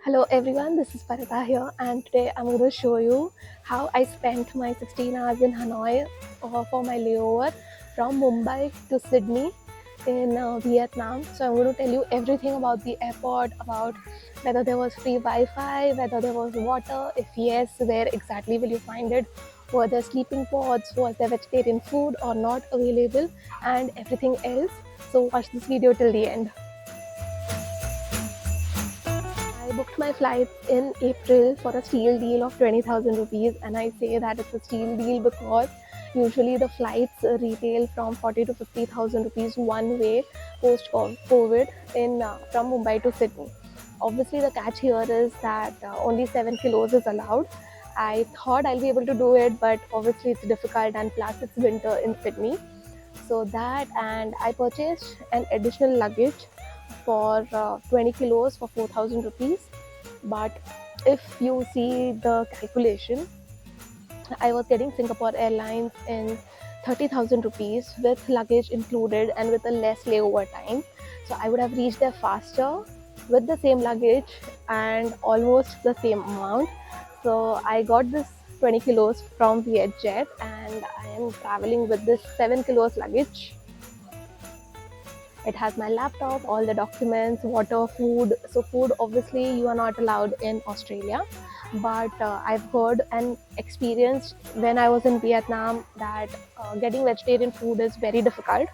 Hello everyone, this is Parita here, and today I'm going to show you how I spent my 16 hours in Hanoi for my layover from Mumbai to Sydney in Vietnam. So I'm going to tell you everything about the airport, about whether there was free Wi-Fi, whether there was water, if yes, where exactly will you find it, were there sleeping pods, was there vegetarian food or not available, and everything else. So watch this video till the end. I booked my flights in April for a steal deal of 20,000 rupees, and I say that it's a steal deal because usually the flights retail from 40 to 50,000 rupees one way post COVID in from Mumbai to Sydney. Obviously, the catch here is that only 7 kilos is allowed. I thought I'll be able to do it, but obviously it's difficult, and plus it's winter in Sydney. So that, and I purchased an additional luggage for 20 kilos for 4,000 rupees. But if you see the calculation, I was getting Singapore Airlines in 30,000 rupees with luggage included and with a less layover time. So I would have reached there faster with the same luggage and almost the same amount. So I got this 20 kilos from VietJet, and I am traveling with this 7 kilos luggage. It has my laptop, all the documents, water, food. So food, obviously you are not allowed in Australia, but I've heard and experienced when I was in Vietnam that getting vegetarian food is very difficult.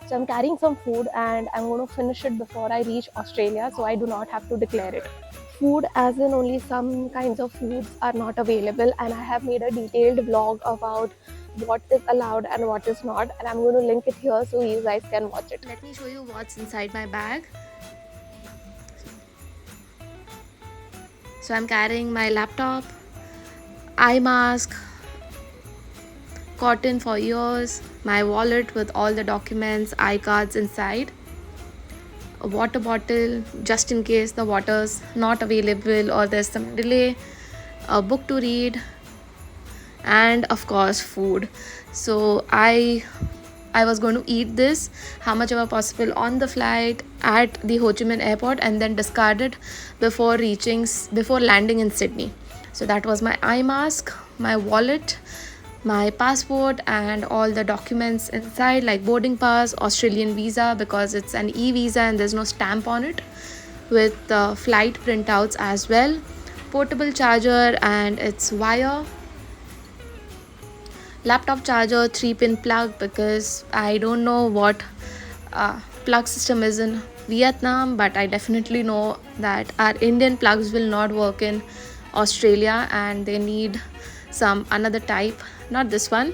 So I'm carrying some food, and I'm going to finish it before I reach Australia, so I do not have to declare it. Food, as in only some kinds of foods are not available, and I have made a detailed vlog about what is allowed and what is not, and I'm going to link it here so you guys can watch it. Let me show you what's inside my bag. So I'm carrying my laptop, eye mask, cotton for ears, my wallet with all the documents, iCards inside, a water bottle just in case the water's not available or there's some delay, a book to read, and of course food. So I was going to eat this how much ever possible on the flight at the Ho Chi Minh airport and then discard it before landing in Sydney. So that was my eye mask, my wallet, my passport, and all the documents inside like boarding pass, Australian visa because it's an e-visa and there's no stamp on it, with flight printouts as well, portable charger and its wire, laptop charger, 3-pin plug because I don't know what plug system is in Vietnam, but I definitely know that our Indian plugs will not work in Australia and they need some another type, not this one.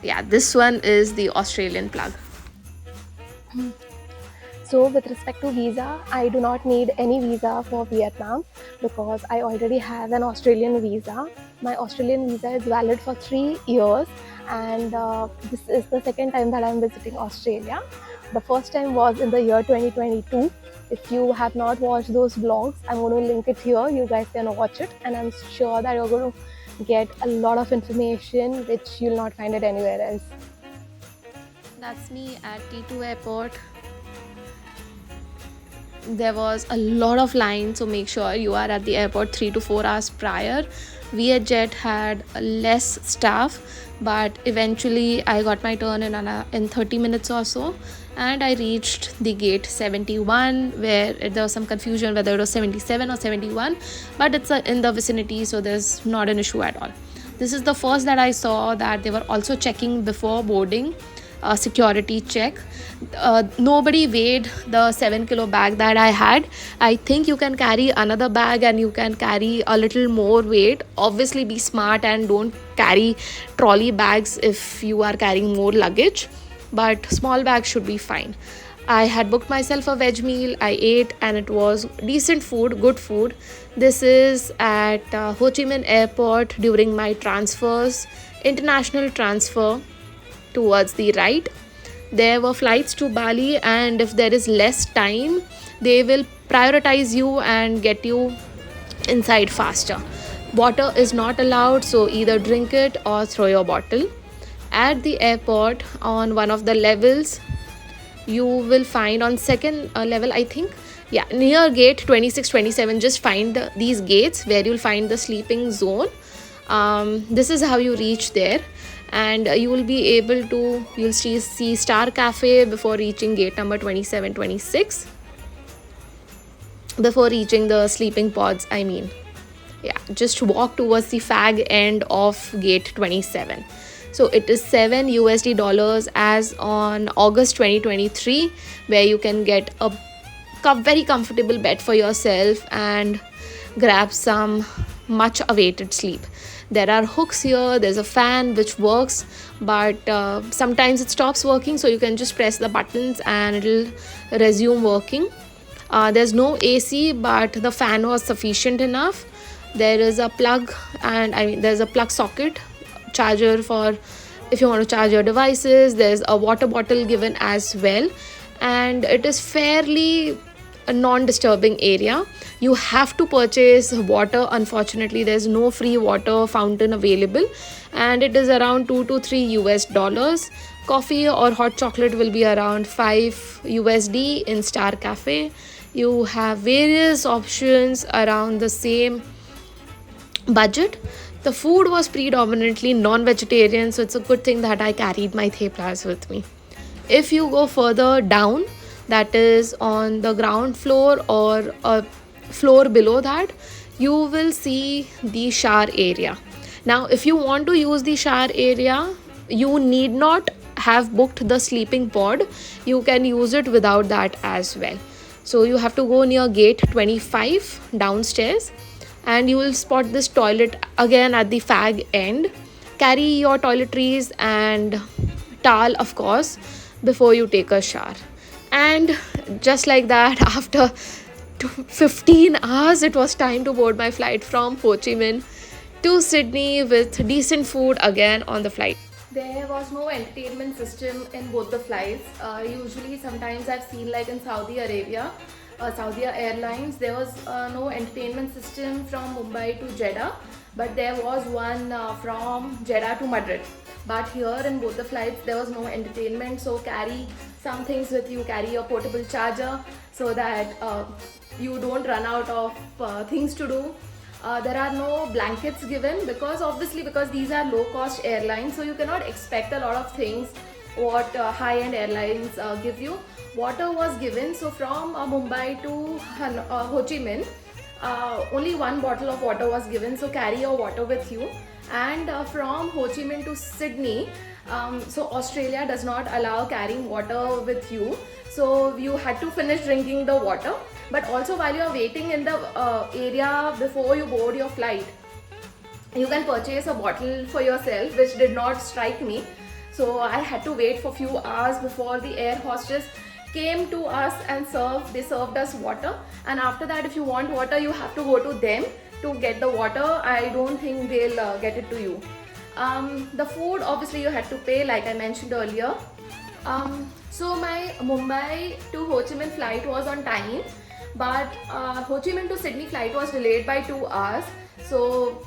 Yeah, this one is the Australian plug. So with respect to visa, I do not need any visa for Vietnam because I already have an Australian visa. My Australian visa is valid for 3 years, and this is the second time that I'm visiting Australia. The first time was in the year 2022. If you have not watched those vlogs, I'm going to link it here. You guys can watch it, and I'm sure that you're going to get a lot of information which you'll not find it anywhere else. That's me at T2 airport. There was a lot of lines, so make sure you are at the airport 3 to 4 hours prior. VietJet had less staff, but eventually I got my turn in 30 minutes or so, and I reached the gate 71 where there was some confusion whether it was 77 or 71, but it's in the vicinity, so there's not an issue at all. This is the first that I saw that they were also checking before boarding, a security check. Nobody weighed the 7-kilo bag that I had. I think you can carry another bag and you can carry a little more weight. Obviously be smart and don't carry trolley bags if you are carrying more luggage, but small bags should be fine. I had booked myself a veg meal. I ate and it was decent food, good food. This is at Ho Chi Minh airport during my transfers, international transfer. Towards the right there were flights to Bali, and if there is less time they will prioritize you and get you inside faster. Water is not allowed, so either drink it or throw your bottle. At the airport on one of the levels you will find, on second level I think, Yeah, near gate 26, 27, just find these gates where you'll find the sleeping zone. This is how you reach there, and you will be able to, you'll see Star Cafe before reaching gate number 27, 26, before reaching the sleeping pods, I mean. Yeah, just walk towards the fag end of gate 27. So it is 7 USD dollars as on August 2023, where you can get a very comfortable bed for yourself and grab some much awaited sleep. There are hooks here, there's a fan which works, but sometimes it stops working, so you can just press the buttons and it'll resume working. There's no AC, but the fan was sufficient enough. There is a plug, and I mean there's a plug socket, charger for if you want to charge your devices. There's a water bottle given as well, and it is fairly a non-disturbing area. You have to purchase water. Unfortunately, there's no free water fountain available, and it is around 2 to 3 US dollars. Coffee or hot chocolate will be around 5 USD in Star Cafe. You have various options around the same budget. The food was predominantly non-vegetarian, so it's a good thing that I carried my theplas with me. If you go further down, that is on the ground floor or a floor below that, you will see the shower area. Now if you want to use the shower area, you need not have booked the sleeping pod. You can use it without that as well. So you have to go near gate 25 downstairs, and you will spot this toilet again at the fag end. Carry your toiletries and towel, of course, before you take a shower. And just like that, after 15 hours, it was time to board my flight from Ho Chi Minh to Sydney with decent food again on the flight. There was no entertainment system in both the flights. Usually, sometimes I've seen like in Saudi Arabia, Saudi Airlines, there was no entertainment system from Mumbai to Jeddah, but there was one from Jeddah to Madrid. But here in both the flights, there was no entertainment, so carry some things with you. Carry your portable charger so that you don't run out of things to do. There are no blankets given because these are low-cost airlines, so you cannot expect a lot of things what high-end airlines give you. Water was given, so from Mumbai to Ho Chi Minh, only one bottle of water was given, so carry your water with you. And from Ho Chi Minh to Sydney, so Australia does not allow carrying water with you, so you had to finish drinking the water. But also while you are waiting in the area before you board your flight, you can purchase a bottle for yourself, which did not strike me. So I had to wait for few hours before the air hostess came to us and they served us water. And after that, if you want water, you have to go to them to get the water. I don't think they'll get it to you. The food, obviously you had to pay, like I mentioned earlier. So my Mumbai to Ho Chi Minh flight was on time, but Ho Chi Minh to Sydney flight was delayed by 2 hours. So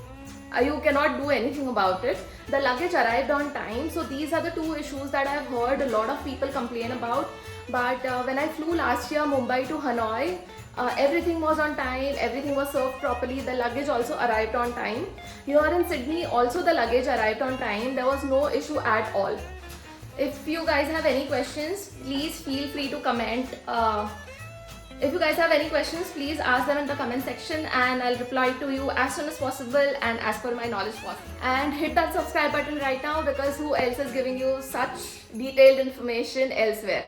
you cannot do anything about it. The luggage arrived on time. So these are the two issues that I've heard a lot of people complain about. But when I flew last year Mumbai to Hanoi, everything was on time, everything was served properly. The luggage also arrived on time. Here in Sydney also the luggage arrived on time. There was no issue at all. If you guys have any questions, please feel free to comment. If you guys have any questions, please ask them in the comment section and I'll reply to you as soon as possible and as per my knowledge possible. And hit that subscribe button right now, because who else is giving you such detailed information elsewhere?